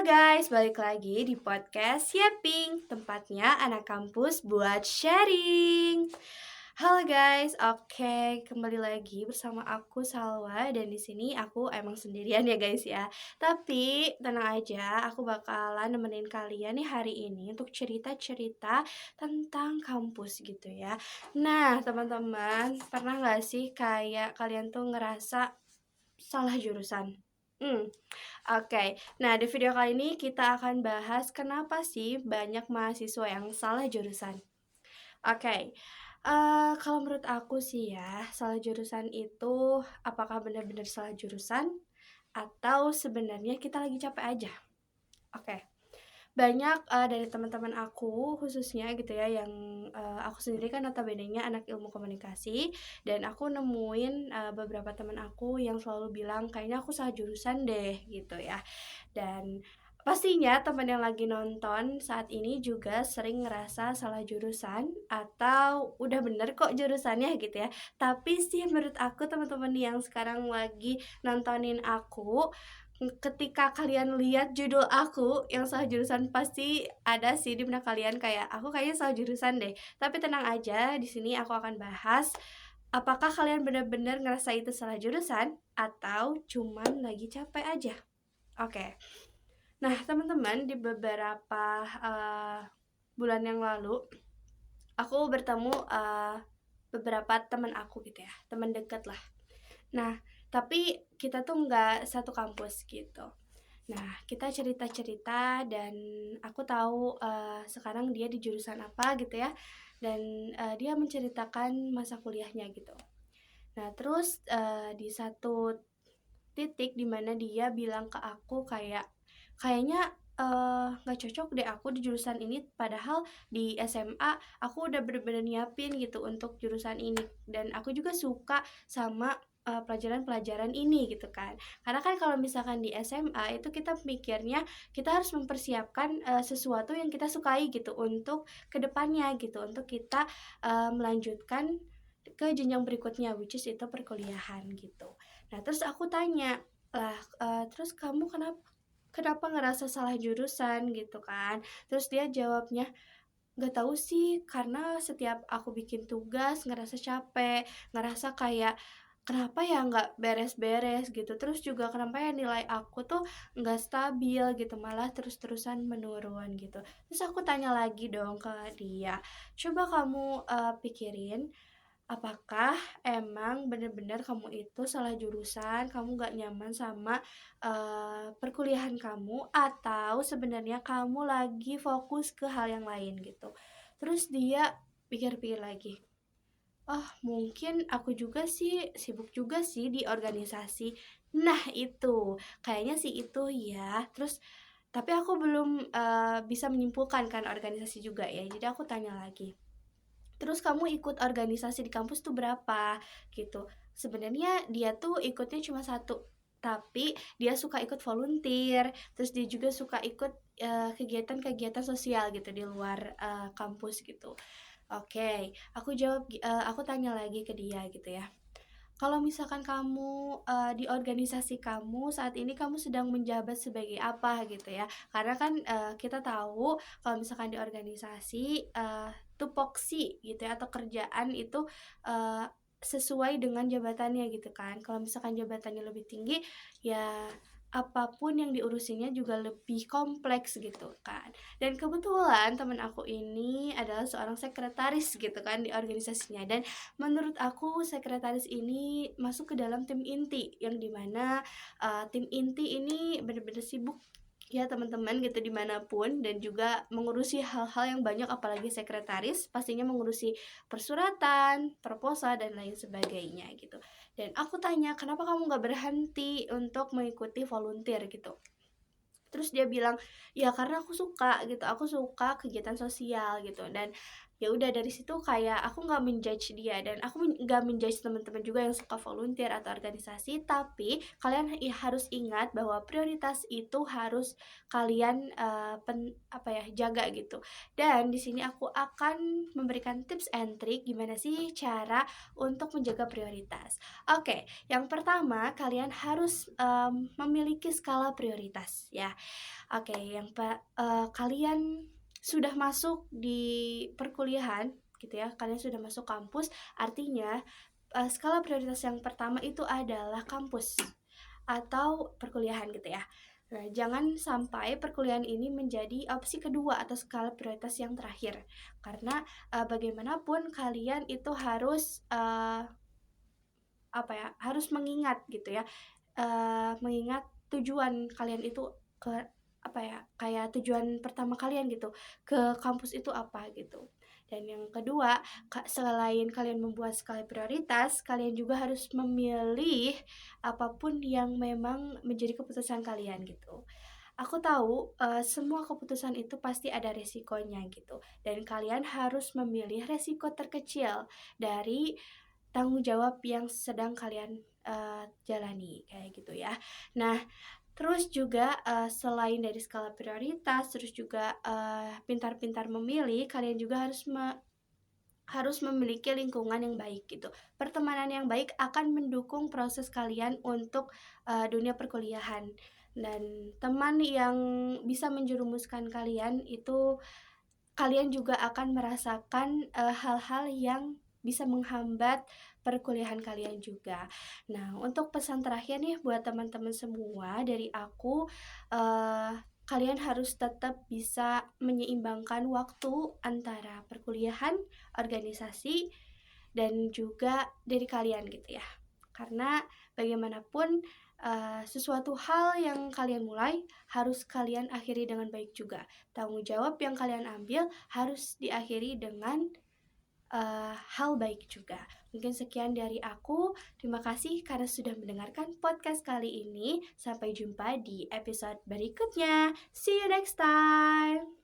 Halo guys, balik lagi di podcast Yaping, tempatnya anak kampus buat sharing. Halo guys, oke, kembali lagi bersama aku Salwa dan di sini aku emang sendirian ya guys ya. Tapi tenang aja, aku bakalan nemenin kalian nih hari ini untuk cerita-cerita tentang kampus gitu ya. Nah, teman-teman, pernah nggak sih kayak kalian tuh ngerasa salah jurusan? Hmm. Oke, nah di video kali ini kita akan bahas kenapa sih banyak mahasiswa yang salah jurusan. Oke, kalau menurut aku sih ya, salah jurusan itu apakah benar-benar salah jurusan atau sebenarnya kita lagi capek aja? Oke. Banyak, dari teman-teman aku khususnya gitu ya yang, aku sendiri kan notabene-nya anak ilmu komunikasi dan aku nemuin, beberapa teman aku yang selalu bilang, "Kayaknya aku salah jurusan deh," gitu ya. Dan pastinya teman yang lagi nonton saat ini juga sering ngerasa salah jurusan atau udah bener kok jurusannya gitu ya. Tapi sih menurut aku teman-teman yang sekarang lagi nontonin aku, ketika kalian lihat judul aku yang salah jurusan pasti ada sih di benak kalian kayak, "Aku kayaknya salah jurusan deh." Tapi tenang aja, di sini aku akan bahas, apakah kalian benar-benar ngerasa itu salah jurusan atau cuman lagi capek aja? Oke. Nah, teman-teman, di beberapa, bulan yang lalu, aku bertemu, beberapa teman aku gitu ya, teman dekat lah. Nah, tapi kita tuh nggak satu kampus gitu. Nah, kita cerita-cerita dan aku tahu, sekarang dia di jurusan apa gitu ya, dan, dia menceritakan masa kuliahnya gitu. Nah, terus, di satu titik di mana dia bilang ke aku kayak, "Kayaknya, nggak cocok deh aku di jurusan ini." Padahal di SMA aku udah bener-bener nyiapin gitu untuk jurusan ini, dan aku juga suka sama, pelajaran-pelajaran ini gitu kan. Karena kan kalau misalkan di SMA itu kita mikirnya kita harus mempersiapkan, sesuatu yang kita sukai gitu untuk kedepannya gitu, untuk kita, melanjutkan ke jenjang berikutnya, which is itu perkuliahan gitu. Nah, terus aku tanya, "Lah, terus kamu kenapa ngerasa salah jurusan?" Gitu kan. Terus dia jawabnya, "Nggak tahu sih, karena setiap aku bikin tugas ngerasa capek, ngerasa kayak, kenapa ya nggak beres-beres gitu, terus juga kenapa ya nilai aku tuh nggak stabil gitu, malah terus-terusan menurun," gitu. Terus aku tanya lagi dong ke dia, "Coba kamu, pikirin, apakah emang bener-bener kamu itu salah jurusan, kamu gak nyaman sama, perkuliahan kamu, atau sebenarnya kamu lagi fokus ke hal yang lain gitu?" Terus dia pikir-pikir lagi, "Oh mungkin aku juga sih sibuk juga sih di organisasi." Nah itu, kayaknya sih itu ya. Terus tapi aku belum, bisa menyimpulkan kan organisasi juga ya, jadi aku tanya lagi, "Terus kamu ikut organisasi di kampus tuh berapa?" Gitu. Sebenarnya dia tuh ikutnya cuma satu, tapi dia suka ikut volunteer, terus dia juga suka ikut, kegiatan-kegiatan sosial gitu di luar, kampus gitu. Oke, aku tanya lagi ke dia gitu ya, "Kalau misalkan kamu, di organisasi kamu saat ini kamu sedang menjabat sebagai apa?" Gitu ya. Karena kan, kita tahu kalau misalkan di organisasi, tupoksi gitu ya atau kerjaan itu, eee, sesuai dengan jabatannya gitu kan. Kalau misalkan jabatannya lebih tinggi, ya apapun yang diurusinya juga lebih kompleks gitu kan. Dan kebetulan teman aku ini adalah seorang sekretaris gitu kan di organisasinya, dan menurut aku sekretaris ini masuk ke dalam tim inti, yang dimana tim inti ini benar-benar sibuk ya teman-teman gitu dimanapun, dan juga mengurusi hal-hal yang banyak apalagi sekretaris pastinya mengurusi persuratan, proposal, dan lain sebagainya gitu. Dan aku tanya, "Kenapa kamu nggak berhenti untuk mengikuti volunteer?" Gitu. Terus dia bilang, "Ya karena aku suka gitu, aku suka kegiatan sosial gitu, dan ya udah dari situ kayak aku nggak menjudge dia, dan aku nggak menjudge teman-teman juga yang suka volunteer atau organisasi. Tapi kalian harus ingat bahwa prioritas itu harus kalian jaga gitu. Dan di sini aku akan memberikan tips and trick gimana sih cara untuk menjaga prioritas. Oke, yang pertama kalian harus memiliki skala prioritas ya. Oke, kalian sudah masuk di perkuliahan gitu ya, kalian sudah masuk kampus, artinya skala prioritas yang pertama itu adalah kampus atau perkuliahan gitu ya. Nah, jangan sampai perkuliahan ini menjadi opsi kedua atau skala prioritas yang terakhir. Karena bagaimanapun kalian itu harus harus mengingat gitu ya. Mengingat tujuan kalian itu ke kayak tujuan pertama kalian gitu ke kampus itu apa gitu. Dan yang kedua, selain kalian membuat skala prioritas, kalian juga harus memilih apapun yang memang menjadi keputusan kalian gitu. Aku tahu semua keputusan itu pasti ada resikonya gitu, dan kalian harus memilih resiko terkecil dari tanggung jawab yang sedang kalian jalani kayak gitu ya. Nah, terus juga selain dari skala prioritas, terus juga pintar-pintar memilih, kalian juga harus memiliki lingkungan yang baik gitu. Pertemanan yang baik akan mendukung proses kalian untuk dunia perkuliahan. Dan teman yang bisa menjerumuskan kalian itu, kalian juga akan merasakan hal-hal yang bisa menghambat perkuliahan kalian juga. Nah, untuk pesan terakhir nih buat teman-teman semua dari aku, kalian harus tetap bisa menyeimbangkan waktu antara perkuliahan, organisasi, dan juga dari kalian gitu ya. Karena bagaimanapun sesuatu hal yang kalian mulai harus kalian akhiri dengan baik juga. Tanggung jawab yang kalian ambil harus diakhiri dengan hal baik juga. Mungkin sekian dari aku. Terima kasih karena sudah mendengarkan podcast kali ini. Sampai jumpa di episode berikutnya. See you next time.